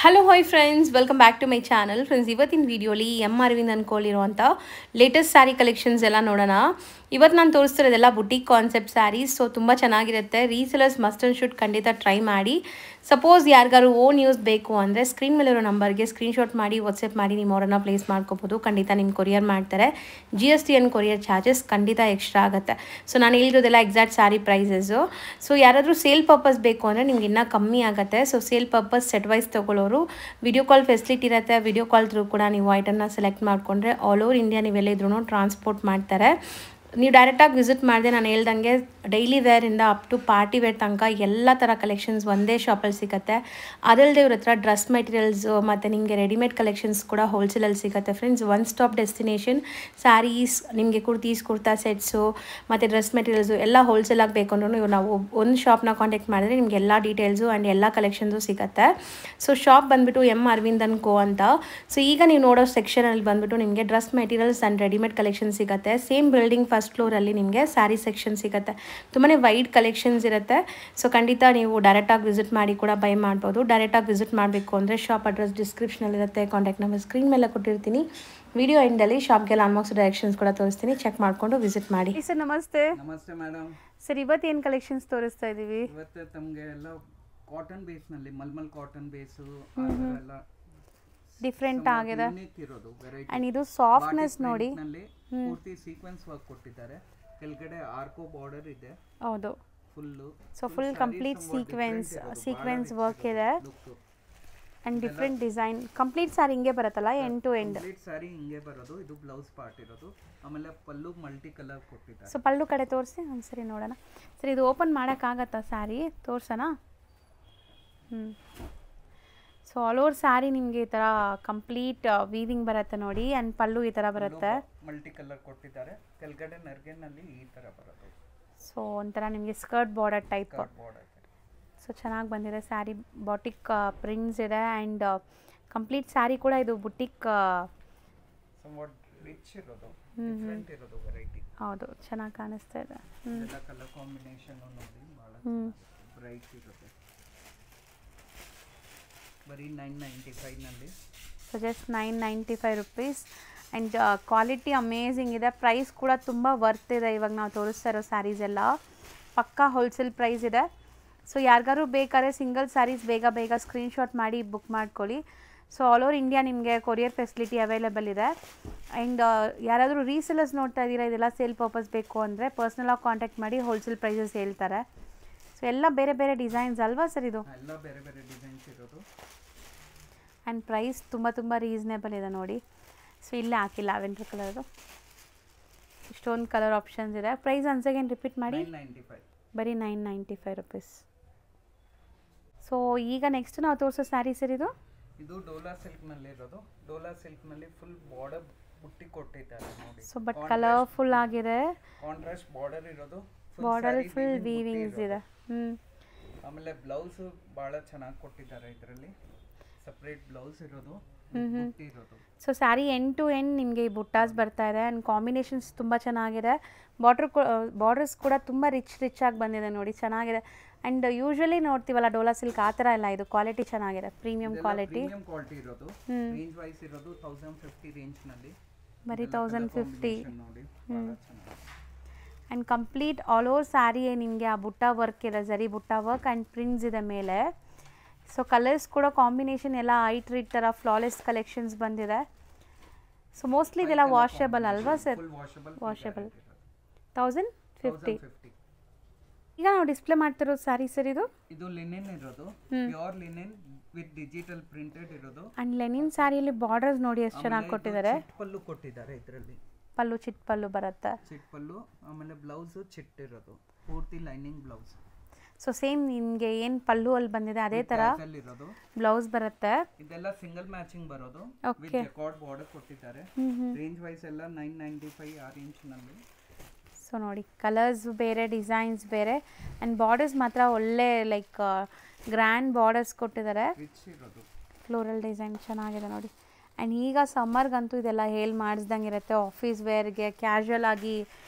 Hello hi friends, welcome back to my channel. Friends, ಇವತ್ತಿನ ವಿಡಿಯೋಲಿ ಅರವಿಂದ್ ಅಂದ್ಕೊಳ್ಳಿರುವಂಥ ಲೇಟೆಸ್ಟ್ ಸ್ಯಾರಿ ಕಲೆಕ್ಷನ್ಸ್ ಎಲ್ಲ ನೋಡೋಣ. ಇವತ್ತು ನಾನು ತೋರಿಸ್ತಿರೋದೆಲ್ಲ ಬುಟೀಕ್ ಕಾನ್ಸೆಪ್ಟ್ ಸ್ಯಾರೀಸ್. ಸೊ ತುಂಬ ಚೆನ್ನಾಗಿರುತ್ತೆ. ರೀಸೆಲರ್ಸ್ ಮಸ್ಟ್ ಆ್ಯಂಡ್ ಶುಡ್ ಖಂಡಿತ ಟ್ರೈ ಮಾಡಿ. ಸಪೋಸ್ ಯಾರಿಗಾರು ಓನ್ ಯೂಸ್ ಬೇಕು ಅಂದರೆ ಸ್ಕ್ರೀನ್ ಮೇಲಿರೋ ನಂಬರ್ಗೆ ಸ್ಕ್ರೀನ್ಶಾಟ್ ಮಾಡಿ ವಾಟ್ಸಪ್ ಮಾಡಿ ನೀವು ಅವರನ್ನು ಪ್ಲೇಸ್ ಮಾಡ್ಕೋಬೋದು. ಖಂಡಿತ ನಿಮ್ಮ ಕೊರಿಯರ್ ಮಾಡ್ತಾರೆ. GST ಆ್ಯಂಡ್ ಕೊರಿಯರ್ ಚಾರ್ಜಸ್ ಖಂಡಿತ ಎಕ್ಸ್ಟ್ರಾ ಆಗುತ್ತೆ. ಸೊ ನಾನು ಹೇಳಿರೋದೆಲ್ಲ ಎಕ್ಸಾಕ್ಟ್ ಸ್ಯಾರಿ ಪ್ರೈಸಸ್ಸು. ಸೊ ಯಾರಾದರೂ ಸೇಲ್ ಪರ್ಪಸ್ ಬೇಕು ಅಂದರೆ ನಿಮ್ಗೆ ಇನ್ನೂ ಕಮ್ಮಿ ಆಗುತ್ತೆ. So sale purpose set wise ತೊಗೊಳ್ಳೋರು ವಿಡಿಯೋ ಕಾಲ್ ಫೆಸಿಲಿಟಿ ಇರುತ್ತೆ. ವಿಡಿಯೋ ಕಾಲ್ ಥ್ರೂ ಕೂಡ ನೀವು ಐಟಮ್ನ ಸೆಲೆಕ್ಟ್ ಮಾಡಿಕೊಂಡ್ರೆ ಆಲ್ ಓವರ್ ಇಂಡಿಯಾ ನೀವೆಲ್ಲಿದ್ರೂ ಟ್ರಾನ್ಸ್ಪೋರ್ಟ್ ಮಾಡ್ತಾರೆ. ನೀವು ಡೈರೆಕ್ಟಾಗಿ ವಿಸಿಟ್ ಮಾಡಿದೆ ನಾನು ಹೇಳ್ದಂಗೆ ಡೈಲಿ ವೇರಿಂದ ಅಪ್ ಟು ಪಾರ್ಟಿ ವೇರ್ ತನಕ ಎಲ್ಲ ಥರ ಕಲೆಕ್ಷನ್ಸ್ ಒಂದೇ ಶಾಪಲ್ಲಿ ಸಿಗುತ್ತೆ. ಅದಲ್ಲದೆ ಇವ್ರ ಹತ್ರ ಡ್ರೆಸ್ ಮೆಟೀರಿಯಲ್ಸು ಮತ್ತು ನಿಮಗೆ ರೆಡಿಮೇಡ್ ಕಲೆಕ್ಷನ್ಸ್ ಕೂಡ ಹೋಲ್ಸೇಲಲ್ಲಿ ಸಿಗುತ್ತೆ. Friends, one stop destination. Saris, ನಿಮಗೆ ಕುರ್ತಾ ಸೆಟ್ಸು ಮತ್ತು ಡ್ರೆಸ್ ಮೆಟೀರಿಯಲ್ಸು ಎಲ್ಲ ಹೋಲ್ಸೇಲಾಗಿ ಬೇಕು ಅಂದ್ರೂ ಇವ್ರು ನಾವು ಒಂದು ಶಾಪ್ನ ಕಾಂಟ್ಯಾಕ್ಟ್ ಮಾಡಿದ್ರೆ ನಿಮಗೆ ಎಲ್ಲ ಡೀಟೇಲ್ಸು ಆ್ಯಂಡ್ ಎಲ್ಲ ಕಲೆಕ್ಷನ್ಸು ಸಿಗುತ್ತೆ. ಸೊ ಶಾಪ್ ಬಂದುಬಿಟ್ಟು ಅರವಿಂದ್ ಅಂಡ್ ಕೋ ಅಂತ. ಸೊ ಈಗ ನೀವು ನೋಡೋ ಸೆಕ್ಷನಲ್ಲಿ ಬಂದುಬಿಟ್ಟು ನಿಮಗೆ dress materials and readymade collection ಸಿಗುತ್ತೆ. ಸೇಮ್ ಬಿಲ್ಡಿಂಗ್ ಫಸ್ಟ್ ಫ್ಲೋರಲ್ಲಿ ನಿಮಗೆ ಸ್ಯಾರಿ ಸೆಕ್ಷನ್ ಸಿಗುತ್ತೆ. ತುಂಬಾ ವೈಡ್ ಕಲೆಕ್ಷನ್ಸ್ ಇರುತ್ತೆ. ಸೊ ಖಂಡಿತ ನೀವು ಡೈರೆಕ್ಟಾಗಿ ವಿಸಿಟ್ ಮಾಡಿ ಕೂಡ ಬೈ ಮಾಡ್ಬೋದು. ಡೈರೆಕ್ಟಾಗಿ ವಿಸಿಟ್ ಮಾಡಬೇಕು ಅಂದರೆ ಶಾಪ್ ಅಡ್ರೆಸ್ ಡಿಸ್ಕ್ರಿಪ್ಷನಲ್ಲಿರುತ್ತೆ. ಕಾಂಟ್ಯಾಕ್ಟ್ ನಂಬರ್ ಸ್ಕ್ರೀನ್ ಮೇಲೆ ಕೊಟ್ಟಿರ್ತೀನಿ. ವಿಡಿಯೋ ಎಂಡಲ್ಲಿ ಶಾಪ್ಗೆ ಲ್ಯಾಂಡ್ಮಾರ್ಕ್ಸ್ ಡೈರೆಕ್ಷನ್ಸ್ ಕೂಡ ತೋರಿಸ್ತೀನಿ. ಚೆಕ್ ಮಾಡಿಕೊಂಡು ವಿಸಿಟ್ ಮಾಡಿ. ಸರ್ ನಮಸ್ತೆ. ನಮಸ್ತೆ ಮೇಡಮ್. ಸರ್, ಇವತ್ತು ಏನು ಕಲೆಕ್ಷನ್ಸ್ ತೋರಿಸ್ತಾ ಇದ್ದೀವಿ? ಇವತ್ತು ತಮಗೆ ಎಲ್ಲ ಕಾಟನ್ ಬೇಸ್ನಲ್ಲಿ ಮಲ್ಮಲ್ ಕಾಟನ್ ಬೇಸು ಎಲ್ಲ ಡಿಫ್ರೆಂಟ್ ಆಗಿದೆ. ಇರೋದು ವೆರೈಟಿ. ಆ್ಯಂಡ್ ಇದು ಸಾಫ್ಟ್ನೆಸ್ ನೋಡಿ, ಪೂರ್ತಿ ಸೀಕ್ವೆನ್ಸ್ ವರ್ಕ್ ಕೊಟ್ಟಿದ್ದಾರೆ. ಕೆಳಗಡೆ ಆರ್ಕೋ ಬಾರ್ಡರ್ ಇದೆ. ಹೌದು, ಫುಲ್ ಕಂಪ್ಲೀಟ್ ಸೀಕ್ವೆನ್ಸ್ ವರ್ಕ್ ಇದೆ. And different design. Complete sari ಹಿಂಗೆ ಬರುತ್ತಲ್ಲ, end to end complete sari ಹಿಂಗೆ ಬರೋದು. ಇದು ಬ್ಲೌಸ್ ಪಾರ್ಟ್ ಇರೋದು. ಆಮೇಲೆ ಪಲ್ಲು ಮಲ್ಟಿ ಕಲರ್ ಕೊಟ್ಟಿದ್ದಾರೆ. ಸೊ ಪಲ್ಲು ಕಡೆ ತೋರಿಸಿ ಒಂದ್ಸರಿ ನೋಡೋಣ. ಸರಿ, ಇದು ಓಪನ್ ಮಾಡೋಕ್ಕಾಗತ್ತಾ ಸ್ಯಾರಿ? ತೋರ್ಸೋಣ. ಸೊ ಆಲ್ ಓವರ್ ಸ್ಯಾರಿ ನಿಮಗೆ ಈ ಥರ ಕಂಪ್ಲೀಟ್ ವೀವಿಂಗ್ ಬರುತ್ತೆ ನೋಡಿ. ಆ್ಯಂಡ್ ಪಲ್ಲು ಈ ಥರ ಬರುತ್ತೆ. ಮಲ್ಟಿ ಕಲರ್ ಕೊಟ್ಟಿದ್ದಾರೆ. ಕೆಳಗಡೆ ನರ್ಗೆನಲ್ಲಿ ಈ ಥರ ಬರುತ್ತೆ. ಸೊ ಒಂಥರ ನಿಮಗೆ ಸ್ಕರ್ಟ್ ಬಾರ್ಡರ್ ಟೈಪ್. ಸೊ ಚೆನ್ನಾಗಿ ಬಂದಿದೆ ಸ್ಯಾರಿ. ಬಾಟಿಕ್ ಪ್ರಿಂಟ್ಸ್ ಇದೆ. ಆ್ಯಂಡ್ ಕಂಪ್ಲೀಟ್ ಸ್ಯಾರಿ ಕೂಡ ಇದು ಬುಟಿಕ್ ರಿಚ್ ಇರೋದು, ಡಿಫರೆಂಟ್ ಇರೋದು ವೆರೈಟಿ. ಹೌದು, ಚೆನ್ನಾಗಿ ಕಾಣಿಸ್ತಾ ಇದೆ. ಎಲ್ಲ ಕಲರ್ ಕಾಂಬಿನೇಷನ್ ನೋಡಿ ಬಹಳ ಬ್ರೈಟ್ ಇರುತ್ತೆ. ಬರೀ 995 ನಲ್ಲಿ. So just 995 rupees. And quality amazing ಇದೆ. ಪ್ರೈಸ್ ಕೂಡ ತುಂಬ ವರ್ತ್ ಇದೆ. ಇವಾಗ ನಾವು ತೋರಿಸ್ತಾ ಇರೋ ಸ್ಯಾರೀಸ್ ಎಲ್ಲ ಪಕ್ಕಾ ಹೋಲ್ಸೇಲ್ ಪ್ರೈಸ್ ಇದೆ. ಸೊ ಯಾರಿಗಾರು ಬೇಕಾದ್ರೆ ಸಿಂಗಲ್ ಸ್ಯಾರೀಸ್ ಬೇಗ ಸ್ಕ್ರೀನ್ಶಾಟ್ ಮಾಡಿ ಬುಕ್ ಮಾಡ್ಕೊಳ್ಳಿ. ಸೊ ಆಲ್ ಓವರ್ ಇಂಡಿಯಾ ನಿಮಗೆ ಕೊರಿಯರ್ ಫೆಸಿಲಿಟಿ ಅವೈಲೇಬಲ್ ಇದೆ. ಆ್ಯಂಡ್ ಯಾರಾದರೂ ರೀಸೆಲರ್ಸ್ ನೋಡ್ತಾ ಇದ್ದೀರಾ, ಇದೆಲ್ಲ ಸೇಲ್ ಪರ್ಪಸ್ ಬೇಕು ಅಂದರೆ ಪರ್ಸ್ನಲಾಗಿ ಕಾಂಟ್ಯಾಕ್ಟ್ ಮಾಡಿ ಹೋಲ್ಸೇಲ್ ಪ್ರೈಸಸ್ ಹೇಳ್ತಾರೆ. ಸೊ ಎಲ್ಲ ಬೇರೆ ಬೇರೆ ಡಿಸೈನ್ಸ್ ಅಲ್ವಾ ಸರ್? ಇದು ಎಲ್ಲ ಬೇರೆ ಬೇರೆ ಡಿಸೈನ್ಸ್ ಇರೋದು. ಆ್ಯಂಡ್ ಪ್ರೈಸ್ ತುಂಬ ರೀಸನೇಬಲ್ ಇದೆ ನೋಡಿ. ಸೊ ಇಲ್ಲೇ ಹಾಕಿ ಲ್ಯಾವೆಂಡರ್ ಕಲರ್ದು ಇಷ್ಟೊಂದು ಕಲರ್ ಆಪ್ಷನ್ಸ್ ಇದೆ. ಪ್ರೈಸ್ ಒನ್ಸ್ ಅಗೇನ್ ರಿಪೀಟ್ ಮಾಡಿ. 995. ಬರೀ 995 ರುಪೀಸ್. ಸೊ ಈಗ ನೆಕ್ಸ್ಟ್ ನಾವು ತೋರಿಸೋ ಸ್ಯಾರಿ ಸರ್ ಇದು ಡೋಲಾ ಸಿಲ್ಕ್ ನಲ್ಲಿ ಇರೋದು. ಡೋಲಾ ಸಿಲ್ಕ್ ನಲ್ಲಿ ಫುಲ್ ಬಾರ್ಡರ್ ಬುಟ್ಟಿ ಕೊಟ್ಟಿದ್ದಾರೆ ನೋಡಿ. ಸೊ ಬಟ್ ಕಲರ್ಫುಲ್ ಆಗಿದೆ. ಕಾಂಟ್ರಾಸ್ಟ್ ಬಾರ್ಡರ್ ಇರೋದು. ಬಾರ್ಡರ್ ಫುಲ್ ವೀವಿಂಗ್ಸ್ ಇದೆ. ಆಮೇಲೆ ಬ್ಲೌಸ್ ಬಹಳ ಚೆನ್ನಾಗಿ ಕೊಟ್ಟಿದ್ದಾರೆ. ಇದರಲ್ಲಿ ಸಪರೇಟ್ ಬ್ಲೌಸ್ ಇರೋದು, ಬುಟ್ಟಿ ಇರೋದು. So sari end to end ನಿಮಗೆ ಈ ಬುಟ್ಟಾಸ್ ಬರ್ತಾ ಇದೆ. ಆ್ಯಂಡ್ ಕಾಂಬಿನೇಷನ್ಸ್ ತುಂಬ ಚೆನ್ನಾಗಿದೆ. ಬಾರ್ಡರ್ಸ್ ಕೂಡ ತುಂಬ ರಿಚ್ ಆಗಿ ಬಂದಿದೆ ನೋಡಿ, ಚೆನ್ನಾಗಿದೆ. ಆ್ಯಂಡ್ ಯೂಶ್ವಲಿ ನೋಡ್ತೀವಲ್ಲ ಡೋಲಾ ಸಿಲ್ಕ್, ಆ ಥರ ಇಲ್ಲ. ಇದು ಕ್ವಾಲಿಟಿ ಚೆನ್ನಾಗಿದೆ, ಪ್ರೀಮಿಯಂ ಕ್ವಾಲಿಟಿ ಇರೋದು. ರೇಂಜ್ ವೈಸ್ ಇರೋದು 1050 ರೇಂಜ್ ನಲ್ಲಿ. ಬರೀ 1050 ನೋಡಿ, ಬಹಳ ಚೆನ್ನಾಗಿದೆ. And complete all over sari ನಿಮಗೆ ಆ ಬುಟ್ಟ ವರ್ಕ್ ಇದೆ, ಜರಿ ಬುಟ್ಟ ವರ್ಕ್ ಆ್ಯಂಡ್ ಪ್ರಿಂಟ್ಸ್ ಇದೆ ಮೇಲೆ. ಸೊ ಕಲರ್ಸ್ ಕೂಡ ಕಾಂಬಿನೇಷನ್ ಎಲ್ಲ ಐಟ್ ಥರ ಫ್ಲಾಲೆಸ್ ಕಲೆಕ್ಷನ್ಸ್ ಬಂದಿದೆ. ಸೊ ಮೋಸ್ಟ್ಲಿ ಇದೆಲ್ಲ ವಾಷೇಬಲ್ ಅಲ್ವಾ ಸರ್? ವಾಷೇಬಲ್ 1050. ಈಗ ನಾವು ಡಿಸ್ಪ್ಲೇ ಮಾಡ್ತಿರೋದು ಸ್ಯಾರಿ ಸರ್ ಇದು ಲಿನೆನ್ ಇರೋದು, pure linen with digital printed ಇರೋದು. ಆ್ಯಂಡ್ ಲೆನಿನ್ ಸ್ಯಾರಿಯಲ್ಲಿ ಬಾರ್ಡರ್ಸ್ ನೋಡಿ ಎಷ್ಟು ಚೆನ್ನಾಗಿ ಕೊಟ್ಟಿದ್ದಾರೆ. ಪಲ್ಲು ಕೊಟ್ಟಿದ್ದಾರೆ. ಇದರಲ್ಲಿ ಪಲ್ಲು ಚಿಟ್ ಪಲ್ಲು ಬರುತ್ತೆ. ಚಿಟ್ ಪಲ್ಲು. ಆಮೇಲೆ ಬ್ಲೌಸ್ ಚಿಟ್ ಇರೋದು, ಪೂರ್ತಿ ಲೈನಿಂಗ್ ಬ್ಲೌಸ್. ಸೊ ಸೇಮ್ ನಿಮಗೆ ಏನು ಪಲ್ಲು ಅಲ್ಲಿ ಬಂದಿದೆ ಅದೇ ಥರ ಬ್ಲೌಸ್ ಬರುತ್ತೆ. ಇದೆಲ್ಲ ಸಿಂಗಲ್ ಮ್ಯಾಚಿಂಗ್ ಬರೋದು. ವಿತ್ ಜಕಾರ್ಡ್ ಬಾರ್ಡರ್ ಕೊಟ್ಟಿದ್ದಾರೆ. ರೇಂಜ್ ವೈಸ್ ಎಲ್ಲ 995 ಆ ರೇಂಜ್ ನಲ್ಲಿ. ಸೊ ನೋಡಿ, ಕಲರ್ಸ್ ಬೇರೆ, ಡಿಸೈನ್ಸ್ ಬೇರೆ. ಆ್ಯಂಡ್ ಬಾರ್ಡರ್ಸ್ ಮಾತ್ರ ಒಳ್ಳೆ ಲೈಕ್ ಗ್ರ್ಯಾಂಡ್ ಬಾರ್ಡರ್ಸ್ ಕೊಟ್ಟಿದ್ದಾರೆ. ಫ್ಲೋರಲ್ ಡಿಸೈನ್ ಚೆನ್ನಾಗಿದೆ ನೋಡಿ. ಆ್ಯಂಡ್ ಈಗ ಸಮ್ಮರ್ಗಂತೂ ಇದೆಲ್ಲ ಮಾಡಿಸ್ದಂಗೆ ಇರುತ್ತೆ. ಆಫೀಸ್ ವೇರ್ಗೆ ಕ್ಯಾಶುವಲ್ ಆಗಿ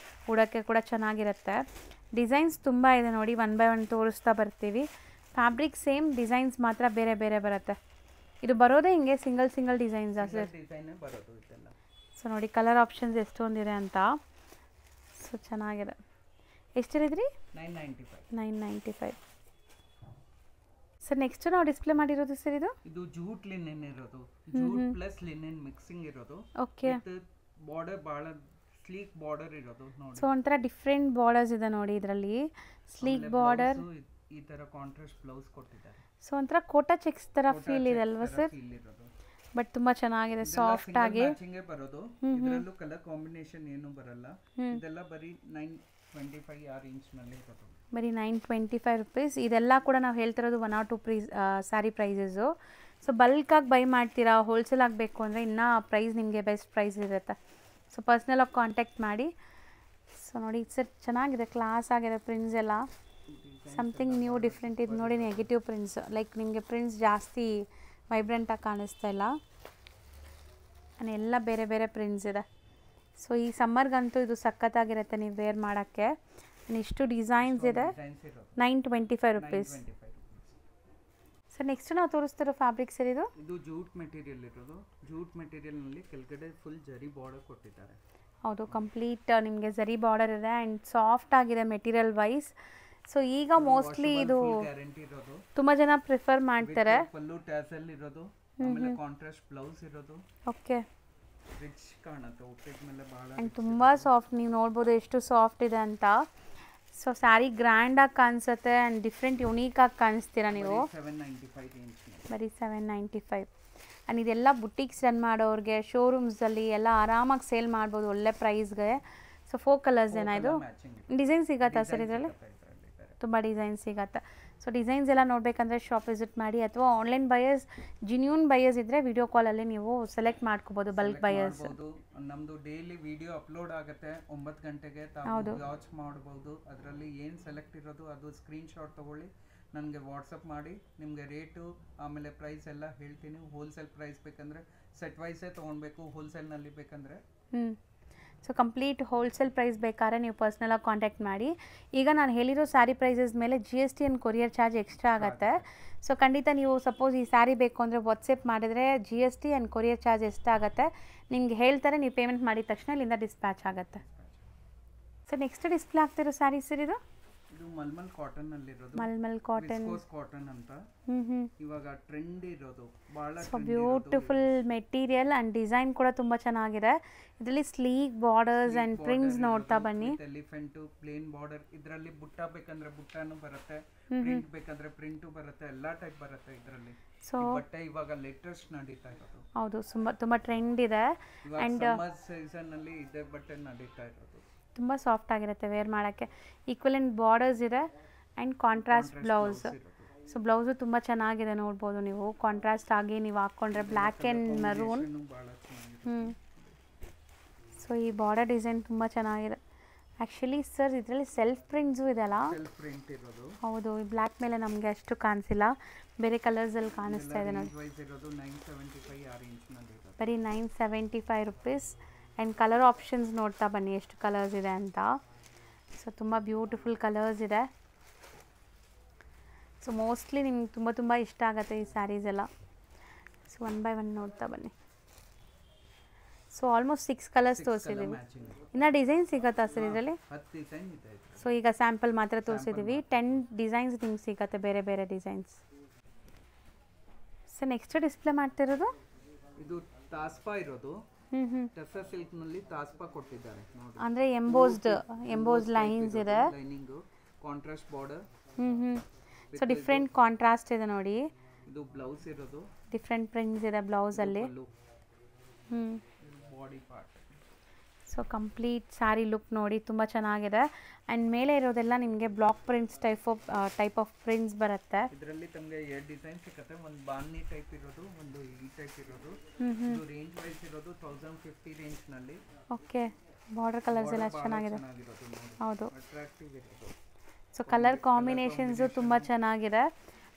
ಉಡೋಕ್ಕೆ ಕೂಡ ಚೆನ್ನಾಗಿರುತ್ತೆ. ಡಿಸೈನ್ಸ್ ತುಂಬ ಇದೆ ನೋಡಿ. ಒನ್ ಬೈ ಒನ್ ತೋರಿಸ್ತಾ ಬರ್ತೀವಿ. ಫ್ಯಾಬ್ರಿಕ್ ಸೇಮ್, ಡಿಸೈನ್ಸ್ ಮಾತ್ರ ಬೇರೆ ಬೇರೆ ಬರುತ್ತೆ. ಇದು ಬರೋದೇ ಹಿಂಗೆ ಸಿಂಗಲ್ ಡಿಸೈನ್ಸಾ ಸರ್? ಡಿಸೈನೇ ಬರೋದು ಇದೆಲ್ಲ. ಸೊ ನೋಡಿ ಕಲರ್ ಆಪ್ಷನ್ಸ್ ಎಷ್ಟೊಂದಿದೆ ಅಂತ. ಸೊ ಚೆನ್ನಾಗಿದೆ. ಎಷ್ಟಿರಿದ್ರಿ? 995. ಸರ್ ನೆಕ್ಸ್ಟ್ ನಾವು ಡಿಸ್ಪ್ಲೇ ಮಾಡಿರೋದು ಸರ್ ಇದು ಜೂಟ್ ಲಿನೆನ್ ಇರೋದು, ಜೂಟ್ ಪ್ಲಸ್ ಲಿನೆನ್ ಮಿಕ್ಸಿಂಗ್ ಇರೋದು. ಓಕೆ. ಬಾರ್ಡರ್ ಭಾಳ ಸ್ಲೀಕ್ ಬಾರ್ಡರ್ ಇರೋದು ನೋಡಿ. ಸೊ ಒಂಥರ ಡಿಫ್ರೆಂಟ್ ಬಾರ್ಡರ್ಸ್ ಇದೆ ನೋಡಿ ಇದರಲ್ಲಿ. ಸ್ಲೀಕ್ ಬಾರ್ಡರ್, ಈ ತರ ಕಾಂಟ್ರಾಸ್ಟ್ ಬ್ಲೌಸ್ ಕೊಟ್ಟಿದ್ದಾರೆ. ಸೊ ಒಂಥರ ಕೋಟಾ ಚೆಕ್ಸ್ ತರ ಫೀಲ್ ಇದೆ ಅಲ್ವಾ ಸರ್? ಬಟ್ ತುಂಬಾ ಚೆನ್ನಾಗಿದೆ, ಸಾಫ್ಟ್ ಆಗಿ ಬರೋದು. ಇದರಲ್ಲೂ ಕಲರ್ ಕಾಂಬಿನೇಷನ್ ಏನು ಬರಲ್ಲ. ಇದೆಲ್ಲ ಬರೀ 925 6 ಇಂಚ್ ನಲ್ಲಿ ಇರೋದು. ಬರೀ 925 rupees. ಇದೆಲ್ಲ ಕೂಡ ನಾವು ಹೇಳ್ತಿರೋದು 1 or 2 ಸ್ಯಾರಿ ಪ್ರೈಸಸ್ಸು. ಸೊ ಬಲ್ಕಾಗಿ ಬೈ ಮಾಡ್ತೀರಾ, ಹೋಲ್ಸೇಲ್ ಆಗಬೇಕು ಅಂದರೆ ಇನ್ನೂ ಪ್ರೈಸ್ ನಿಮಗೆ ಬೆಸ್ಟ್ ಪ್ರೈಸ್ ಇರುತ್ತೆ. ಸೊ ಪರ್ಸ್ನಲಾಗಿ ಕಾಂಟ್ಯಾಕ್ಟ್ ಮಾಡಿ. ಸೊ ನೋಡಿ ಸರ್ ಚೆನ್ನಾಗಿದೆ, ಕ್ಲಾಸ್ ಆಗಿದೆ ಪ್ರಿಂಟ್ಸ್ ಎಲ್ಲ. ಸಮಥಿಂಗ್ ನ್ಯೂ ಡಿಫ್ರೆಂಟ್ ಇದು ನೋಡಿ. ನೆಗೆಟಿವ್ ಪ್ರಿಂಟ್ಸ್, ಲೈಕ್ ನಿಮಗೆ ಪ್ರಿಂಟ್ಸ್ ಜಾಸ್ತಿ ವೈಬ್ರೆಂಟಾಗಿ ಕಾಣಿಸ್ತಾ ಇಲ್ಲ. ಎಲ್ಲ ಬೇರೆ ಬೇರೆ ಪ್ರಿಂಟ್ಸ್ ಇದೆ. ಸೊ ಈ ಸಮ್ಮರ್ಗಂತೂ ಇದು ಸಖತ್ತಾಗಿರುತ್ತೆ ನೀವು ವೇರ್ ಮಾಡೋಕ್ಕೆ. ಇಷ್ಟು ಡಿಸೈನ್ಸ್ ಇದೆ. 925 rupees. ಸರ್ ನೆಕ್ಸ್ಟ್ ನಾವು ತೋರಿಸ್ತಿರೋ ಫ್ಯಾಬ್ರಿಕ್ ಸರ್ ಇದು ಜೂಟ್ ಮೆಟೀರಿಯಲ್ ಇರೋದು. ಜೂಟ್ ಮೆಟೀರಿಯಲ್ನಲ್ಲಿ ಕೆಳಗಡೆ ಫುಲ್ ಜರಿ ಬಾರ್ಡರ್ ಕೊಟ್ಟಿದ್ದಾರೆ. ಹೌದು, ಕಂಪ್ಲೀಟ್ ನಿಮಗೆ ಜರಿ ಬಾರ್ಡರ್ ಇದೆ ಆ್ಯಂಡ್ ಸಾಫ್ಟ್ ಆಗಿದೆ ಮೆಟೀರಿಯಲ್ ವೈಸ್. ಸೊ ಈಗ ಮೋಸ್ಟ್ಲಿ ಇದು ತುಂಬ ಜನ ಪ್ರಿಫರ್ ಮಾಡ್ತಾರೆ. ಪಲ್ಲು ಟ್ಯಾಸಲ್ ಇರೋದು, ಆಮೇಲೆ ಕಾಂಟ್ರಾಸ್ಟ್ ಬ್ಲೌಸ್ ಇರೋದು. ಓಕೆ. ರಿಚ್ ಕಾಣುತ್ತೆ ಉಟ್ಟಿದ ಮೇಲೆ ಬಹಳ. ಆ್ಯಂಡ್ ತುಂಬ ಸಾಫ್ಟ್, ನೀವು ನೋಡ್ಬೋದು ಎಷ್ಟು ಸಾಫ್ಟ್ ಇದೆ ಅಂತ. ಸೊ ಸ್ಯಾರಿ ಗ್ರ್ಯಾಂಡಾಗಿ ಕಾಣಿಸುತ್ತೆ ಆ್ಯಂಡ್ ಡಿಫ್ರೆಂಟ್ ಯುನೀಕಾಗಿ ಕಾಣಿಸ್ತೀರಾ ನೀವು. ಬರೀ 795. ಆ್ಯಂಡ್ ಇದೆಲ್ಲ ಬುಟಿಕ್ಸ್ ರನ್ ಮಾಡೋರಿಗೆ, ಶೋರೂಮ್ಸಲ್ಲಿ ಎಲ್ಲ ಆರಾಮಾಗಿ ಸೇಲ್ ಮಾಡ್ಬೋದು ಒಳ್ಳೆ ಪ್ರೈಸ್ಗೆ. ಸೊ 4 ಕಲರ್ಸ್ ಏನಾ ಇದು? ಡಿಸೈನ್ ಸಿಗತ್ತಾ ಸರ್ ಇದರಲ್ಲಿ? ತುಂಬ ಡಿಸೈನ್ ಸಿಗತ್ತೆ. ಸೊ ಡಿಸೈನ್ಸ್ ಎಲ್ಲ ನೋಡಬೇಕಂದ್ರೆ ಶಾಪ್ ವಿಸಿಟ್ ಮಾಡಿ, ಅಥವಾ ಆನ್ಲೈನ್ ಬಯರ್ಸ್, ಜಿನ್ಯೂನ್ ಬಯರ್ಸ್ ಇದ್ದರೆ ವಿಡಿಯೋ ಕಾಲಲ್ಲಿ ನೀವು ಸೆಲೆಕ್ಟ್ ಮಾಡ್ಕೋಬೋದು. ಬಲ್ಕ್ ಬಯರ್ಸ್ ನಮ್ಮದು ಡೈಲಿ ವಿಡಿಯೋ ಅಪ್ಲೋಡ್ ಆಗುತ್ತೆ 9 ಗಂಟೆಗೆ, ತಾವು ವಾಚ್ ಮಾಡ್ಬೋದು. ಅದರಲ್ಲಿ ಏನು ಸೆಲೆಕ್ಟ್ ಇರೋದು ಅದು ಸ್ಕ್ರೀನ್ಶಾಟ್ ತೊಗೊಳ್ಳಿ, ನನಗೆ ವಾಟ್ಸಪ್ ಮಾಡಿ. ನಿಮಗೆ ರೇಟು ಆಮೇಲೆ ಪ್ರೈಸ್ ಎಲ್ಲ ಹೇಳ್ತೀನಿ. ಹೋಲ್ಸೇಲ್ ಪ್ರೈಸ್ ಬೇಕಂದರೆ ಸೆಟ್ ವೈಸೇ ತೊಗೊಳ್ಬೇಕು, ಹೋಲ್ಸೇಲ್ನಲ್ಲಿ ಬೇಕಂದರೆ. ಸೊ ಕಂಪ್ಲೀಟ್ ಹೋಲ್ಸೇಲ್ ಪ್ರೈಸ್ ಬೇಕಾದ್ರೆ ನೀವು ಪರ್ಸ್ನಲಾಗಿ ಕಾಂಟ್ಯಾಕ್ಟ್ ಮಾಡಿ. ಈಗ ನಾನು ಹೇಳಿರೋ ಸ್ಯಾರಿ ಪ್ರೈಸಸ್ ಮೇಲೆ GST and courier charge extra ಆಗುತ್ತೆ. ಸೊ ಖಂಡಿತ ನೀವು ಸಪೋಸ್ ಈ ಸ್ಯಾರಿ ಬೇಕು ಅಂದರೆ ವಾಟ್ಸಪ್ ಮಾಡಿದರೆ GST ಆ್ಯಂಡ್ ಕೊರಿಯರ್ ಚಾರ್ಜ್ ಎಷ್ಟಾಗುತ್ತೆ ನಿಮ್ಗೆ ಹೇಳ್ತಾರೆ. ನೀವು ಪೇಮೆಂಟ್ ಮಾಡಿದ ತಕ್ಷಣ ಇಲ್ಲಿಂದ ಡಿಸ್ಪ್ಯಾಚ್ ಆಗುತ್ತೆ. ಸೊ ನೆಕ್ಸ್ಟ್ ಡಿಸ್ಪ್ಲೇ ಆಗ್ತಿರೋ ಸ್ಯಾರಿ ಸರ್ ಇದು ಮಲ್ಮಲ್ ಕಾಟನ್ ಅಲ್ಲಿ ಇರೋದು. ಮಲ್ಮಲ್ ಕಾಟನ್, ವಿಸ್ಕೋಸ್ ಕಾಟನ್ ಅಂತ ಇವಾಗ ಟ್ರೆಂಡ್ ಇರೋದು. ಬಹಳ ಬ್ಯೂಟಿಫುಲ್ ಮೆಟೀರಿಯಲ್ ಅಂಡ್ ಡಿಸೈನ್ ಕೂಡ ತುಂಬಾ ಚೆನ್ನಾಗಿದೆ. ಇದರಲ್ಲಿ ಸ್ಲೀಕ್ ಬಾರ್ಡರ್ಸ್ ಅಂಡ್ ಪ್ರಿಂಟ್ಸ್ ನೋಡ್ತಾ ಬನ್ನಿ. ಎಲಿಫೆಂಟ್ ಪ್ಲೇನ್ ಬಾರ್ಡರ್, ಇದರಲ್ಲಿ ಬುಟ್ಟ ಬೇಕಂದ್ರೆ ಬುಟ್ಟನು ಬರುತ್ತೆ, ಪ್ರಿಂಟ್ ಬೇಕಂದ್ರೆ ಪ್ರಿಂಟ್ ಬರುತ್ತೆ, ಎಲ್ಲಾ ಟೈಪ್ ಬರುತ್ತೆ ಇದರಲ್ಲಿ. ಸೊ ಬಟ್ಟೆ ಇವಾಗ ಲೇಟೆಸ್ಟ್ ನಡೀತಾ ಇರೋದು. ಹೌದು, ತುಂಬಾ ಟ್ರೆಂಡ್ ಇದೆ. ಅಂಡ್ ಸಮ್ಮರ್ ಸೀಸನ್ ಅಲ್ಲಿ ಇದೇ ಬಟ್ಟೆ ನಡೀತಾ ಇರೋದು. ತುಂಬ ಸಾಫ್ಟ್ ಆಗಿರುತ್ತೆ ವೇರ್ ಮಾಡೋಕ್ಕೆ. ಈಕ್ವಲೆಂಟ್ ಬಾರ್ಡರ್ಸ್ ಇದೆ and contrast blouse. So blouse ತುಂಬ ಚೆನ್ನಾಗಿದೆ ನೋಡ್ಬೋದು ನೀವು. ಕಾಂಟ್ರಾಸ್ಟ್ ಆಗಿ ನೀವು ಹಾಕ್ಕೊಂಡ್ರೆ ಬ್ಲ್ಯಾಕ್ ಆ್ಯಂಡ್ ಮೆರೂನ್. ಸೊ ಈ ಬಾರ್ಡರ್ ಡಿಸೈನ್ ತುಂಬ ಚೆನ್ನಾಗಿದೆ. ಆ್ಯಕ್ಚುಲಿ ಸರ್ ಇದರಲ್ಲಿ ಸೆಲ್ಫ್ ಪ್ರಿಂಟ್ಸು ಇದೆಲ್ಲ. ಹೌದು, ಈ ಬ್ಲ್ಯಾಕ್ ಮೇಲೆ ನಮಗೆ ಅಷ್ಟು ಕಾಣಿಸಿಲ್ಲ, ಬೇರೆ ಕಲರ್ಸಲ್ಲಿ ಕಾಣಿಸ್ತಾ ಇದೆ ನೋಡಿ. ಬರೀ 975 rupees. ಆ್ಯಂಡ್ ಕಲರ್ ಆಪ್ಷನ್ಸ್ ನೋಡ್ತಾ ಬನ್ನಿ ಎಷ್ಟು ಕಲರ್ಸ್ ಇದೆ ಅಂತ. ಸೊ ತುಂಬ ಬ್ಯೂಟಿಫುಲ್ ಕಲರ್ಸ್ ಇದೆ. ಸೊ ಮೋಸ್ಟ್ಲಿ ನಿಮ್ಗೆ ತುಂಬ ಇಷ್ಟ ಆಗುತ್ತೆ ಈ ಸ್ಯಾರೀಸ್ ಎಲ್ಲ. ಸೊ 1 by 1 ನೋಡ್ತಾ ಬನ್ನಿ. ಸೊ ಆಲ್ಮೋಸ್ಟ್ 6 ಕಲರ್ಸ್ ತೋರಿಸಿದ್ದೀವಿ. ಇನ್ನು ಡಿಸೈನ್ ಸಿಗತ್ತಾ ಸರ್ ಇದರಲ್ಲಿ? ಸೊ ಈಗ ಸ್ಯಾಂಪಲ್ ಮಾತ್ರ ತೋರಿಸಿದ್ದೀವಿ. 10 ಡಿಸೈನ್ಸ್ ನಿಮ್ಗೆ ಸಿಗತ್ತೆ, ಬೇರೆ ಬೇರೆ ಡಿಸೈನ್ಸ್. ಸೊ ನೆಕ್ಸ್ಟ್ ಡಿಸ್ಪ್ಲೇ ಮಾಡ್ತಿರೋದು ಇದು ತಾಸ್ಪಾ ಇರೋದು. ಟೆಫಾ ಸಿಲ್ಕ್ ನಲ್ಲಿ ತಾಸ್ಪಾ ಕೊಟ್ಟಿದ್ದಾರೆ ನೋಡಿ. ಅಂದ್ರೆ ಎಂಬೋಸ್ಡ್ ಲೈನ್ಸ್ ಇದೆ, lining, contrast border. So different contrast ಇದೆ ನೋಡಿ. ಇದು ಬ್ಲೌಸ್ ಇರೋದು, ಡಿಫರೆಂಟ್ ಪ್ರಿಂಟ್ಸ್ ಇದೆ ಬ್ಲೌಸ್ ಅಲ್ಲಿ. Body part. So complete sari look ನೋಡಿ ತುಂಬ ಚೆನ್ನಾಗಿದೆ. ಆ್ಯಂಡ್ ಮೇಲೆ ಇರೋದೆಲ್ಲ ನಿಮಗೆ block prints type of prints ಬರುತ್ತೆ. ಇದರಲ್ಲಿ ತಮಗೆ 2 ಡಿಸೈನ್ ಸಿಗುತ್ತೆ. ಒಂದು ಬಾಂಧಿ ಟೈಪ್ ಇರೋದು, ಒಂದು ಈ ಟೈಪ್ ಇರೋದು. ಇದು ರೇಂಜ್ ವೈಸ್ ಇರೋದು 1050 ರೇಂಜ್ ನಲ್ಲಿ. ಓಕೆ, ಬಾರ್ಡರ್ ಕಲರ್ಸ್ ಎಲ್ಲ ಚೆನ್ನಾಗಿದೆ. ಹೌದು, ಅಟ್ರಾಕ್ಟಿವ್ ಇರೋದು. ಸೊ ಕಲರ್ ಕಾಂಬಿನೇಷನ್ಸು ತುಂಬ ಚೆನ್ನಾಗಿದೆ.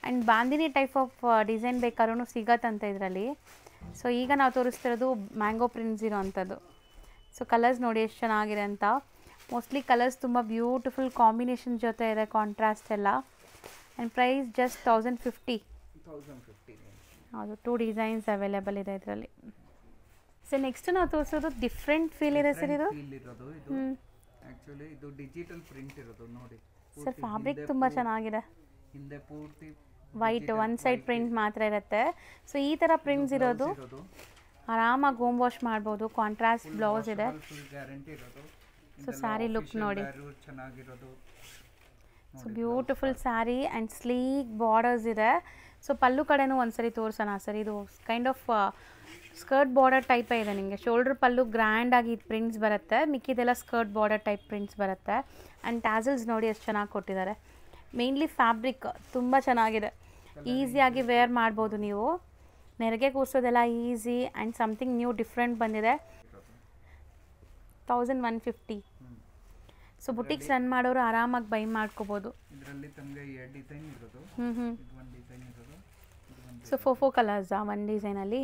And bandhani type of design ಬೇಕಾದ್ರೂ ಸಿಗತ್ತಂತೆ ಇದರಲ್ಲಿ. ಸೊ ಈಗ ನಾವು ತೋರಿಸ್ತಿರೋದು ಮ್ಯಾಂಗೋ ಪ್ರಿಂಟ್ಸ್ ಇರೋ ಅಂಥದ್ದು. ಸೊ ಕಲರ್ಸ್ ನೋಡಿ ಎಷ್ಟು ಚೆನ್ನಾಗಿದೆ ಅಂತ. ಮೋಸ್ಟ್ಲಿ ಕಲರ್ಸ್ ತುಂಬ ಬ್ಯೂಟಿಫುಲ್ ಕಾಂಬಿನೇಷನ್ ಜೊತೆ ಇದೆ, ಕಾಂಟ್ರಾಸ್ಟ್ ಎಲ್ಲ. And price just 1050. ಹೌದು 2 ಡಿಸೈನ್ಸ್ ಅವೈಲೇಬಲ್ ಇದೆ ಇದರಲ್ಲಿ. ಸೊ ನೆಕ್ಸ್ಟ್ ನಾವು ತೋರಿಸೋದು ಡಿಫ್ರೆಂಟ್ ಫೀಲ್ ಇದೆ ಸರ್ ಇದು. ಫೀಲ್ ಇರೋದು ಇದು ಆಕ್ಚುಲಿ ಇದು ಡಿಜಿಟಲ್ ಪ್ರಿಂಟ್ ಇರೋದು ನೋಡಿ ಸರ್ ಫ್ಯಾಬ್ರಿಕ್ ತುಂಬ ಚೆನ್ನಾಗಿದೆ. ಹಿಂದೆ ಪೂರ್ತಿ ವೈಟ್ ಒನ್ ಸೈಡ್ ಪ್ರಿಂಟ್ ಮಾತ್ರ ಇರುತ್ತೆ. ಸೊ ಈ ಥರ ಪ್ರಿಂಟ್ಸ್ ಇರೋದು ಆರಾಮಾಗಿ ಹೋಮ್ ವಾಶ್ ಮಾಡ್ಬೋದು. ಕಾಂಟ್ರಾಸ್ಟ್ ಬ್ಲೌಸ್ ಇದೆ. ಗ್ಯಾರಂಟಿ ಇರೋದು. ಸೊ ಸ್ಯಾರಿ ಲುಕ್ ನೋಡಿ ಚೆನ್ನಾಗಿರೋದು. So beautiful sari and sleek borders ಇದೆ. ಸೊ ಪಲ್ಲು ಕಡೆನೂ ಒಂದ್ಸರಿ ತೋರಿಸೋಣ ಸರ್. ಇದು ಕೈಂಡ್ ಆಫ್ ಸ್ಕರ್ಟ್ ಬಾರ್ಡರ್ ಟೈಪೇ ಇದೆ. ನಿಮಗೆ ಶೋಲ್ಡರ್ ಪಲ್ಲು ಗ್ರ್ಯಾಂಡಾಗಿ ಪ್ರಿಂಟ್ಸ್ ಬರುತ್ತೆ, ಮಿಕ್ಕಿದೆಲ್ಲ ಸ್ಕರ್ಟ್ ಬಾರ್ಡರ್ ಟೈಪ್ ಪ್ರಿಂಟ್ಸ್ ಬರುತ್ತೆ. ಆ್ಯಂಡ್ ಟ್ಯಾಸಲ್ಸ್ ನೋಡಿ ಎಷ್ಟು ಚೆನ್ನಾಗಿ ಕೊಟ್ಟಿದ್ದಾರೆ. ಮೇನ್ಲಿ ಫ್ಯಾಬ್ರಿಕ್ ತುಂಬ ಚೆನ್ನಾಗಿದೆ, ಈಸಿಯಾಗಿ ವೇರ್ ಮಾಡ್ಬೋದು ನೀವು. ನೆರಿಗೆ ಕೂರಿಸೋದೆಲ್ಲ easy and something new different ಬಂದಿದೆ. 1150. ಸೊ ಬುಟಿಕ್ಸ್ ರನ್ ಮಾಡೋರು ಆರಾಮಾಗಿ ಬೈ ಮಾಡ್ಕೋಬೋದು. ಇದರಲ್ಲಿ ತಮಗೆ 2 ಡಿಸೈನ್ ಇರೋದು. ಇದು ಒಂದು ಡಿಸೈನ್ ಇರೋದು. ಸೊ 4 ಕಲರ್ಸಾ ಒಂದು ಡಿಸೈನಲ್ಲಿ?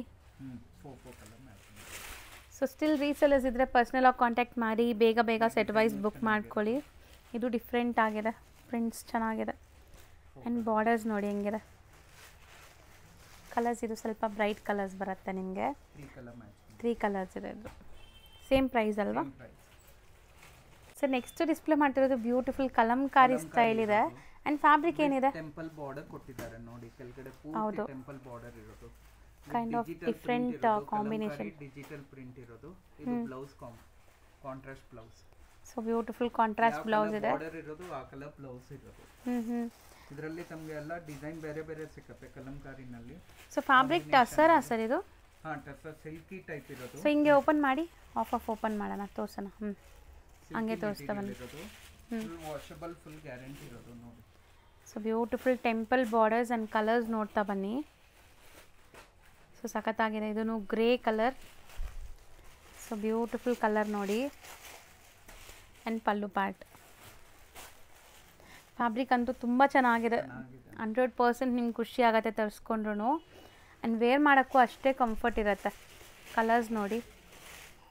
4 colour matching. So still resellers ಇದ್ದರೆ ಪರ್ಸ್ನಲಾಗಿ ಕಾಂಟ್ಯಾಕ್ಟ್ ಮಾಡಿ ಬೇಗ ಸೆಟ್ ವೈಸ್ ಬುಕ್ ಮಾಡ್ಕೊಳ್ಳಿ. ಇದು ಡಿಫ್ರೆಂಟ್ ಆಗಿದೆ, ಪ್ರಿಂಟ್ಸ್ ಚೆನ್ನಾಗಿದೆ. ಆ್ಯಂಡ್ ಬಾರ್ಡರ್ಸ್ ನೋಡಿ ಹೆಂಗಿದೆ. ಕಲರ್ಸ್ ಇದು ಸ್ವಲ್ಪ ಬ್ರೈಟ್ ಕಲರ್ಸ್ ಬರುತ್ತೆ ನಿಮಗೆ. 3 ಕಲರ್ಸ್ ಇದೆ. ಇದು ಸೇಮ್ ಪ್ರೈಸ್ ಅಲ್ವಾ? ಸೊ ನೆಕ್ಸ್ಟ್ ಡಿಸ್ಪ್ಲೇ ಮಾಡ್ತಿರೋದು ಬ್ಯೂಟಿಫುಲ್ ಕಲಂಕಾರಿ ಸ್ಟೈಲ್ ಇದೆ. ಆ್ಯಂಡ್ ಫ್ಯಾಬ್ರಿಕ್ ಏನಿದೆ? ಟೆಂಪಲ್ ಬಾರ್ಡರ್ ಕೊಟ್ಟಿದ್ದಾರೆ ನೋಡಿ ಕೆಳಗಡೆ ಪೂರ್ತಿ ಟೆಂಪಲ್ ಬಾರ್ಡರ್ ಇರೋದು. Kind of different combination. Digital print ಇರೋದು. ಇದು blouse contrast blouse. So beautiful contrast blouse ಇದೆ. ಬಾರ್ಡರ್ ಇರೋದು ಆ ಕಲರ್ ಬ್ಲೌಸ್ ಇರೋದು. ಇದರಲ್ಲಿ ತಮಗೆ ಎಲ್ಲ ಡಿಸೈನ್ ಬೇರೆ ಸಿಗುತ್ತೆ ಕಲಂಕಾರಿನಲ್ಲಿ. ಸೊ ಫ್ಯಾಬ್ರಿಕ್ ಟಸರಾ ಸರ್ ಇದು? ಹಾಂ, ಟಸರ್ ಸಿಲ್ಕಿ ಟೈಪ್ ಇರೋದು. ಸೊ ಹಿಂಗೆ ಓಪನ್ ಮಾಡಿ ಆಫ್ ಓಪನ್ ಮಾಡೋಣ, ತೋರ್ಸೋಣ. ಹಂಗೆ ತೋರಿಸ್ತಾ ಬನ್ನಿ. ಫುಲ್ ವಾಷಬಲ್, ಫುಲ್ ಗ್ಯಾರಂಟಿ ಇರೋದು ನೋಡಿ. So beautiful temple borders and colours ನೋಡ್ತಾ ಬನ್ನಿ. ಸೊ ಸಖತ್ತಾಗಿದೆ. ಇದೂ grey colour. So beautiful colour ನೋಡಿ. And pallu part. ಫ್ಯಾಬ್ರಿಕ್ ಅಂತೂ ತುಂಬ ಚೆನ್ನಾಗಿದೆ. 100% ನಿಮ್ಗೆ ಖುಷಿ ಆಗುತ್ತೆ ತರಿಸ್ಕೊಂಡ್ರು. ಆ್ಯಂಡ್ ವೇರ್ ಮಾಡೋಕ್ಕೂ ಅಷ್ಟೇ ಕಂಫರ್ಟ್ ಇರುತ್ತೆ. ಕಲರ್ಸ್ ನೋಡಿ,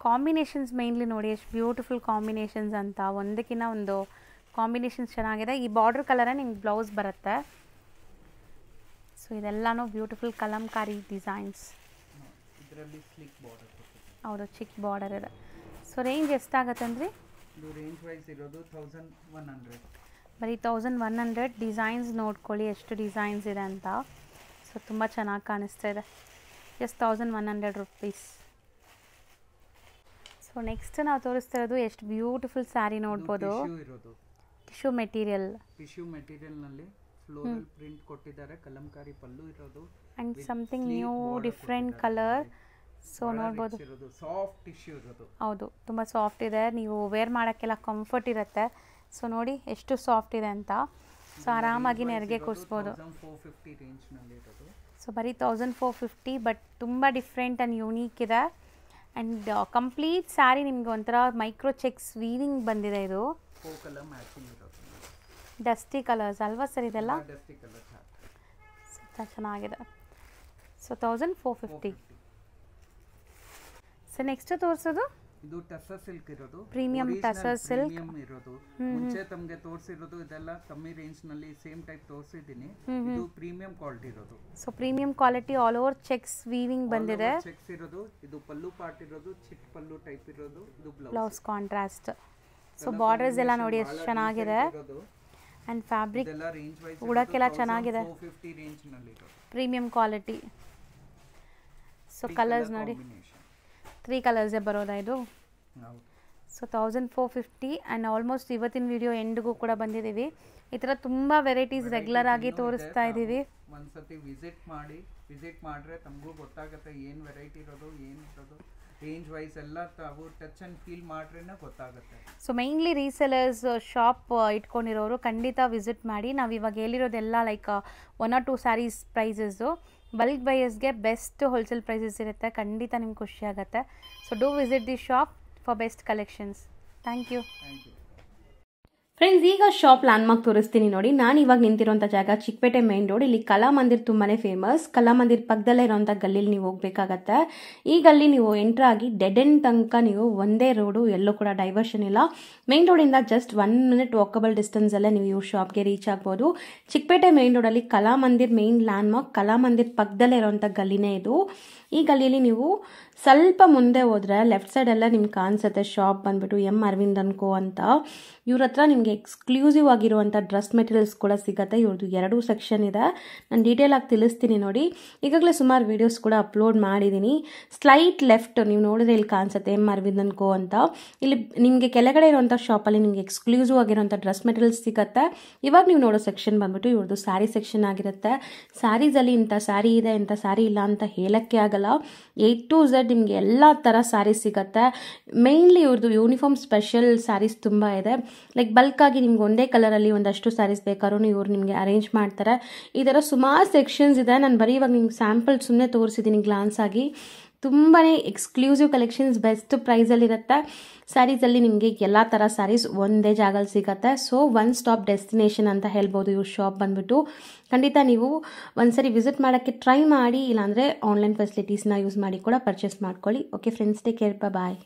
ಕಾಂಬಿನೇಷನ್ಸ್ ಮೇನ್ಲಿ ನೋಡಿ ಎಷ್ಟು ಬ್ಯೂಟಿಫುಲ್ ಕಾಂಬಿನೇಷನ್ಸ್ ಅಂತ. ಒಂದಕ್ಕಿಂತ ಒಂದು ಕಾಂಬಿನೇಷನ್ಸ್ ಚೆನ್ನಾಗಿದೆ. ಈ ಬಾರ್ಡರ್ ಕಲರೇ ನಿಮ್ಗೆ ಬ್ಲೌಸ್ ಬರುತ್ತೆ. ಸೊ ಇದೆಲ್ಲನೂ ಬ್ಯೂಟಿಫುಲ್ ಕಲಂಕಾರಿ ಡಿಸೈನ್ಸ್. ಹೌದು, ಚಿಕ್ಕ ಬಾರ್ಡರ್ ಇದೆ. ಸೊ ರೇಂಜ್ ಎಷ್ಟಾಗತ್ತೆ ಅಂದರೆ? ಇದು ರೇಂಜ್ ವೈಸ್ ಇರೋದು 1100. ಬರೀ 1100. ಡಿಸೈನ್ಸ್ ನೋಡ್ಕೊಳ್ಳಿ ಎಷ್ಟು ಡಿಸೈನ್ಸ್ ಇದೆ ಅಂತ. ಸೊ ತುಂಬ ಚೆನ್ನಾಗಿ ಕಾಣಿಸ್ತಾ ಇದೆ. Just 1100 rupees. ಸೊ ನೆಕ್ಸ್ಟ್ ನಾವು ತೋರಿಸ್ತಾ ಇರೋದು ಎಷ್ಟು ಬ್ಯೂಟಿಫುಲ್ ಸ್ಯಾರಿ ನೋಡ್ಬೋದು. ಟಿಶ್ಯೂ ಮೆಟೀರಿಯಲ್ನಲ್ಲಿ ಫ್ಲೋರಲ್ ಪ್ರಿಂಟ್ ಕೊಟ್ಟಿದ್ದಾರೆ. ಕಲಂಕಾರಿ ಪಲ್ಲು ಇರೋದು. And something new different colour. So ನೋಡ್ಬೋದು, ಸಾಫ್ಟ್ ಟಿಶ್ಯೂ ಇರೋದು. ಹೌದು, ತುಂಬ ಸಾಫ್ಟ್ ಇದೆ. ನೀವು ವೇರ್ ಮಾಡೋಕ್ಕೆಲ್ಲ ಕಂಫರ್ಟ್ ಇರುತ್ತೆ. ಸೊ ನೋಡಿ ಎಷ್ಟು ಸಾಫ್ಟ್ ಇದೆ ಅಂತ. ಸೊ ಆರಾಮಾಗಿ ನೆರಿಗೆ ಕೂರಿಸ್ಬೋದು. 1450 ರೇಂಜ್ನಲ್ಲಿ ಇರೋದು. ಸೊ ಬರೀ 1450, ಬಟ್ ತುಂಬ ಡಿಫ್ರೆಂಟ್ ಆ್ಯಂಡ್ ಯೂನೀಕ್ ಇದೆ. ಆ್ಯಂಡ್ ಕಂಪ್ಲೀಟ್ ಸ್ಯಾರಿ ನಿಮಗೆ ಒಂಥರ ಮೈಕ್ರೋ ಚೆಕ್ಸ್ ವೀವಿಂಗ್ ಬಂದಿದೆ. ಇದು 4 ಕಲರ್ ಮ್ಯಾಚಿಂಗ್ ಇರೋದು. ಡಸ್ಟಿ ಕಲರ್ಸ್ ಅಲ್ವಾ ಸರ್ ಇದೆಲ್ಲ? ಡಸ್ಟಿ ಕಲರ್ ಚೆನ್ನಾಗಿದೆ. ಸೊ 1450. ಸೊ ನೆಕ್ಸ್ಟ್ ತೋರಿಸೋದು ಇದು ಟಸರ್ ಸಿಲ್ಕ್ ಇರೋದು. ಪ್ರೀಮಿಯಂ ಟಸರ್ ಸಿಲ್ಕ್ ಇರೋದು. ಮುಂಚೆ ತಮಗೆ ತೋರಿಸಿರೋದು ಇದೆಲ್ಲ ಕಮ್ಮಿ ರೇಂಜ್ ನಲ್ಲಿ ಸೇಮ್ ಟೈಪ್ ತೋರಿಸಿದ್ದೀನಿ. ಇದು ಪ್ರೀಮಿಯಂ ಕ್ವಾಲಿಟಿ ಇರೋದು. So premium quality all over cheques weaving ಬಂದಿದೆ. ಚೆಕ್ಸ್ ಇರೋದು. ಇದು ಪಲ್ಲು ಪಾರ್ಟ್ ಇರೋದು, ಚಿಕ್ಕ ಪಲ್ಲು ಟೈಪ್ ಇರೋದು. ಇದು ಬ್ಲೌಸ್ ಕಾಂಟ್ರಾಸ್ಟ್. ಸೊ ಬಾರ್ಡರ್ಸ್ ಎಲ್ಲ ನೋಡಿ ಎಷ್ಟು ಚೆನ್ನಾಗಿದೆ. ಆ್ಯಂಡ್ ಫ್ಯಾಬ್ರಿಕ್ ಉಡಕ್ಕೆಲ್ಲ ಚೆನ್ನಾಗಿದೆ. 450 ರೇಂಜ್ ನಲ್ಲಿ ಇರೋದು. Premium quality. ಸೊ ಕಲರ್ಸ್ ನೋಡಿ, 3 ಕಲರ್ಸೇ ಬರೋದಾ ಇದು? ಸೊ 1450. ಆ್ಯಂಡ್ ಆಲ್ಮೋಸ್ಟ್ ಇವತ್ತಿನ ವಿಡಿಯೋ ಎಂಡ್ಗೂ ಕೂಡ ಬಂದಿದ್ದೀವಿ. ಈ ಥರ ತುಂಬ ವೆರೈಟೀಸ್ ರೆಗ್ಯುಲರ್ ಆಗಿ ತೋರಿಸ್ತಾ ಇದ್ದೀವಿ. ಒಂದ್ಸತಿ ವಿಸಿಟ್ ಮಾಡಿದ್ರೆ ತಮಗೂ ಗೊತ್ತಾಗುತ್ತೆ ಏನು ವೆರೈಟಿ ಇರೋದು, ಏನು ಇರೋದು. ರೇಂಜ್ ವೈಸ್ ಎಲ್ಲ ತಾವು ಟಚ್ ಆ್ಯಂಡ್ ಫೀಲ್ ಮಾಡ್ರೇನೆ ಗೊತ್ತಾಗುತ್ತೆ. ಸೊ ಮೈನ್ಲಿ ರೀಸೆಲರ್ಸ್ ಶಾಪ್ ಇಟ್ಕೊಂಡಿರೋರು ಖಂಡಿತ ವಿಸಿಟ್ ಮಾಡಿ. ನಾವು ಇವಾಗ ಹೇಳಿರೋದೆಲ್ಲ like 1 or 2 saris prices. Bulk ಬೈಯರ್ಸ್ಗೆ ಬೆಸ್ಟ್ ಹೋಲ್ಸೇಲ್ ಪ್ರೈಸಸ್ ಇರುತ್ತೆ. ಖಂಡಿತ ನಿಮ್ಗೆ ಖುಷಿ ಆಗುತ್ತೆ. So do visit the shop for best collections. Thank you. Friends, ಈಗ ಶಾಪ್ ಲ್ಯಾಂಡ್ಮಾರ್ಕ್ ತೋರಿಸ್ತೀನಿ ನೋಡಿ. ನಾನು ಇವಾಗ ನಿಂತಿರೋಂಥ ಜಾಗ ಚಿಕ್ಕಪೇಟೆ ಮೇನ್ ರೋಡ್. ಇಲ್ಲಿ ಕಲಾಮಂದಿರ್ ತುಂಬಾನೇ ಫೇಮಸ್. ಕಲಾಮಂದಿರ್ ಪಕ್ಕದಲ್ಲೇ ಇರೋಂಥ ಗಲ್ಲಿಲಿ ನೀವು ಹೋಗ್ಬೇಕಾಗತ್ತೆ. ಈ ಗಲ್ಲಿ ನೀವು ಎಂಟರ್ ಆಗಿ ಡೆಡ್ ಎಂಡ್ ತನಕ ನೀವು ಒಂದೇ ರೋಡು, ಎಲ್ಲೂ ಕೂಡ ಡೈವರ್ಷನ್ ಇಲ್ಲ. ಮೇನ್ ರೋಡಿಂದ ಜಸ್ಟ್ 1 minute ವಾಕಬಲ್ ಡಿಸ್ಟೆನ್ಸ್ ಅಲ್ಲೇ ನೀವು ಇವ್ರ ಶಾಪ್ಗೆ ರೀಚ್ ಆಗ್ಬೋದು. ಚಿಕ್ಕಪೇಟೆ ಮೇನ್ ರೋಡಲ್ಲಿ ಕಲಾಮಂದಿರ್ ಮೇನ್ ಲ್ಯಾಂಡ್ಮಾರ್ಕ್, ಕಲಾಮಂದಿರ್ ಪಕ್ಕದಲ್ಲೇ ಇರೋಂಥ ಗಲ್ಲಿನೇ ಇದು. ಈ ಗಲ್ಲಿಯಲ್ಲಿ ನೀವು ಸ್ವಲ್ಪ ಮುಂದೆ ಹೋದ್ರೆ ಲೆಫ್ಟ್ ಸೈಡ್ ಎಲ್ಲ ನಿಮ್ಗೆ ಕಾಣಿಸುತ್ತೆ ಶಾಪ್ ಬಂದ್ಬಿಟ್ಟು ಎಂ ಅರವಿಂದ್ ಅನ್ಕೋ ಅಂತ. ಇವ್ರ ಹತ್ರ ನಿಮಗೆ ಎಕ್ಸ್ಕ್ಲೂಸಿವ್ ಆಗಿರುವಂಥ ಡ್ರೆಸ್ ಮೆಟೀರಿಯಲ್ಸ್ ಕೂಡ ಸಿಗುತ್ತೆ. ಇವ್ರದ್ದು 2 ಸೆಕ್ಷನ್ ಇದೆ. ನಾನು ಡೀಟೇಲ್ ಆಗಿ ತಿಳಿಸ್ತೀನಿ ನೋಡಿ. ಈಗಾಗಲೇ ಸುಮಾರು ವಿಡಿಯೋಸ್ ಕೂಡ ಅಪ್ಲೋಡ್ ಮಾಡಿದ್ದೀನಿ. ಸ್ಲೈಟ್ ಲೆಫ್ಟ್ ನೀವು ನೋಡಿದ್ರೆ ಇಲ್ಲಿ ಕಾಣಿಸುತ್ತೆ ಎಂ ಅರವಿಂದ್ ಅನ್ಕೋ ಅಂತ. ಇಲ್ಲಿ ನಿಮಗೆ ಕೆಳಗಡೆ ಇರುವಂಥ ಶಾಪಲ್ಲಿ ನಿಮಗೆ ಎಕ್ಸ್ಕ್ಲೂಸಿವ್ ಆಗಿರುವಂಥ ಡ್ರೆಸ್ ಮೆಟೀರಿಯಲ್ಸ್ ಸಿಗುತ್ತೆ. ಇವಾಗ ನೀವು ನೋಡೋ ಸೆಕ್ಷನ್ ಬಂದ್ಬಿಟ್ಟು ಇವ್ರದ್ದು ಸ್ಯಾರಿ ಸೆಕ್ಷನ್ ಆಗಿರುತ್ತೆ. ಸ್ಯಾರೀಸಲ್ಲಿ ಇಂಥ ಸ್ಯಾರಿ ಇದೆ, ಇಂಥ ಸ್ಯಾರಿ ಇಲ್ಲ ಅಂತ ಹೇಳಕ್ಕೆ ಆಗಲ್ಲ. A to Z ನಿಮಗೆ ಎಲ್ಲ ಥರ ಸ್ಯಾರೀಸ್ ಸಿಗುತ್ತೆ. ಮೇನ್ಲಿ ಇವ್ರದ್ದು ಯೂನಿಫಾರ್ಮ್ ಸ್ಪೆಷಲ್ ಸ್ಯಾರೀಸ್ ತುಂಬ ಇದೆ. ಲೈಕ್ ಬಲ್ಕ್ ಆಗಿ ನಿಮ್ಗೆ ಒಂದೇ ಕಲರಲ್ಲಿ ಒಂದಷ್ಟು ಸ್ಯಾರೀಸ್ ಬೇಕಾದ್ರೂ ಇವ್ರು ನಿಮಗೆ ಅರೇಂಜ್ ಮಾಡ್ತಾರೆ. ಈ ಥರ ಸುಮಾರು ಸೆಕ್ಷನ್ಸ್ ಇದೆ. ನಾನು ಬರೀ ಇವಾಗ ನಿಮ್ಗೆ ಸ್ಯಾಂಪಲ್ ಸುಮ್ಮನೆ ತೋರಿಸಿದ್ದೀನಿ ಗ್ಲಾನ್ಸ್ ಆಗಿ. ತುಂಬಾ ಎಕ್ಸ್ಕ್ಲೂಸಿವ್ ಕಲೆಕ್ಷನ್ಸ್ ಬೆಸ್ಟ್ ಪ್ರೈಸಲ್ಲಿರುತ್ತೆ. ಸ್ಯಾರೀಸಲ್ಲಿ ನಿಮಗೆ ಎಲ್ಲ ಥರ ಸ್ಯಾರೀಸ್ ಒಂದೇ ಜಾಗದಲ್ಲಿ ಸಿಗುತ್ತೆ. ಸೊ 1 stop ಡೆಸ್ಟಿನೇಷನ್ ಅಂತ ಹೇಳ್ಬೋದು ಇವ್ರ ಶಾಪ್ ಬಂದ್ಬಿಟ್ಟು. ಖಂಡಿತ ನೀವು ಒಂದ್ಸರಿ ವಿಸಿಟ್ ಮಾಡೋಕ್ಕೆ ಟ್ರೈ ಮಾಡಿ, ಇಲ್ಲಾಂದರೆ ಆನ್ಲೈನ್ ಫೆಸಿಲಿಟೀಸ್ನ ಯೂಸ್ ಮಾಡಿ ಕೂಡ ಪರ್ಚೇಸ್ ಮಾಡ್ಕೊಳ್ಳಿ. ಓಕೆ ಫ್ರೆಂಡ್ಸ್, ಟೇಕ್ ಕೇರ್, ಬಾಯ್.